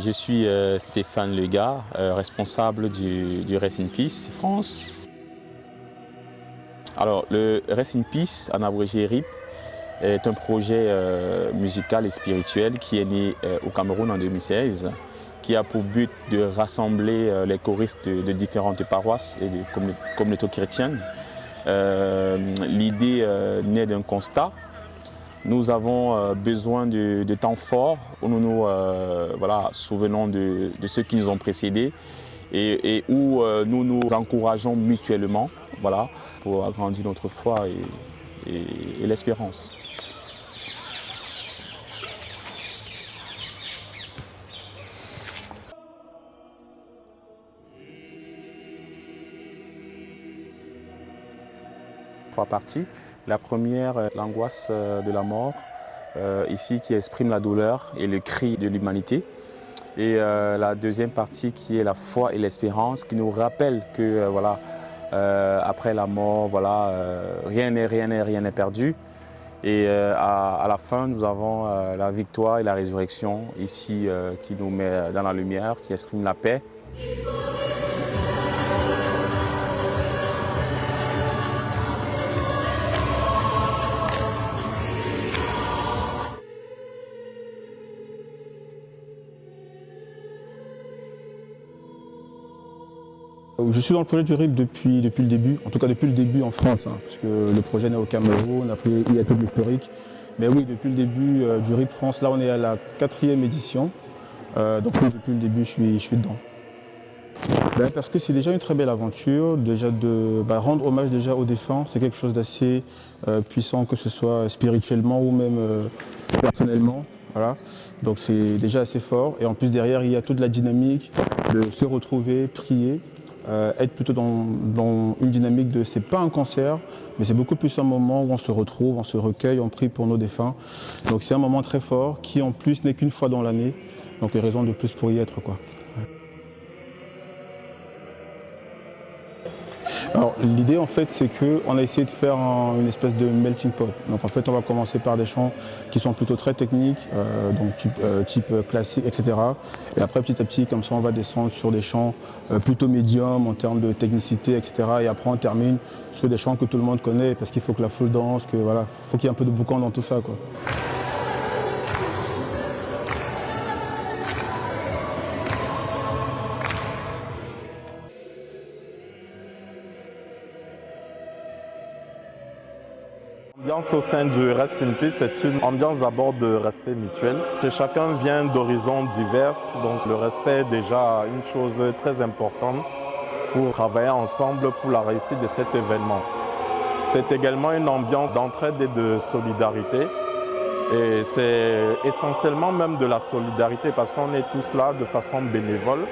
Je suis Stéphane Legard, responsable du Rest in Peace France. Alors, le Rest in Peace, en abrégé RIP, est un projet musical et spirituel qui est né au Cameroun en 2016, qui a pour but de rassembler les choristes de différentes paroisses et de communautés chrétiennes. L'idée naît d'un constat. Nous avons besoin de temps forts où nous nous souvenons de ceux qui nous ont précédés et où nous nous encourageons mutuellement pour agrandir notre foi et l'espérance. Trois parties. La première, l'angoisse de la mort, ici qui exprime la douleur et le cri de l'humanité. Et la deuxième partie qui est la foi et l'espérance, qui nous rappelle que après la mort, rien n'est perdu. Et à la fin, nous avons la victoire et la résurrection ici qui nous met dans la lumière, qui exprime la paix. Je suis dans le projet du RIP depuis le début, en tout cas depuis le début en France, parce que le projet naît au Cameroun, après il y a tout l'historique. Mais oui, depuis le début du RIP France, là on est à la 4e édition, donc oui, depuis le début je suis dedans. Parce que c'est déjà une très belle aventure, déjà de rendre hommage déjà aux défunts, c'est quelque chose d'assez puissant, que ce soit spirituellement ou même personnellement. Voilà. Donc c'est déjà assez fort, et en plus derrière il y a toute la dynamique de se retrouver, prier. Être plutôt dans une dynamique de c'est pas un concert, mais c'est beaucoup plus un moment où on se retrouve, on se recueille, on prie pour nos défunts. Donc c'est un moment très fort qui en plus n'est qu'une fois dans l'année, donc il y a raison de plus pour y être, quoi. Alors l'idée en fait c'est qu'on a essayé de faire une espèce de melting pot. Donc en fait on va commencer par des chants qui sont plutôt très techniques, donc type classique, etc. Et après petit à petit comme ça on va descendre sur des chants plutôt médiums en termes de technicité, etc. Et après on termine sur des chants que tout le monde connaît parce qu'il faut que la foule danse, faut qu'il y ait un peu de boucan dans tout ça, quoi. L'ambiance au sein du Rest in Peace est une ambiance d'abord de respect mutuel. Chacun vient d'horizons divers, donc le respect est déjà une chose très importante pour travailler ensemble pour la réussite de cet événement. C'est également une ambiance d'entraide et de solidarité. Et c'est essentiellement même de la solidarité parce qu'on est tous là de façon bénévole.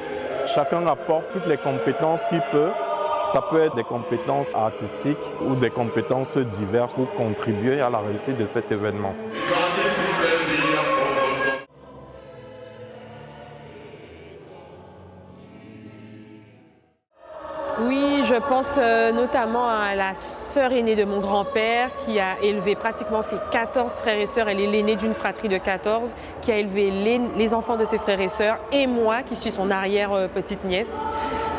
Chacun apporte toutes les compétences qu'il peut. Ça peut être des compétences artistiques ou des compétences diverses pour contribuer à la réussite de cet événement. Oui, je pense notamment à la sœur aînée de mon grand-père qui a élevé pratiquement ses 14 frères et sœurs. Elle est l'aînée d'une fratrie de 14 qui a élevé les enfants de ses frères et sœurs et moi qui suis son arrière-petite-nièce.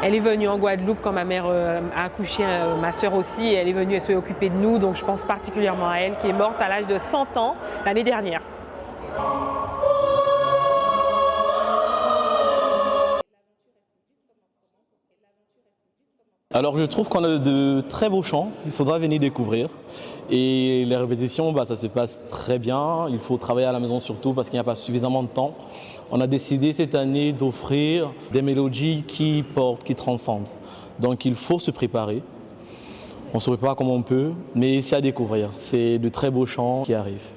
Elle est venue en Guadeloupe quand ma mère a accouché ma sœur aussi et elle est venue se occuper de nous, donc je pense particulièrement à elle qui est morte à l'âge de 100 ans l'année dernière. Alors je trouve qu'on a de très beaux chants, il faudra venir découvrir. Et les répétitions, ça se passe très bien, il faut travailler à la maison surtout parce qu'il n'y a pas suffisamment de temps. On a décidé cette année d'offrir des mélodies qui portent, qui transcendent. Donc il faut se préparer. On se prépare comme on peut, mais c'est à découvrir. C'est de très beaux chants qui arrivent.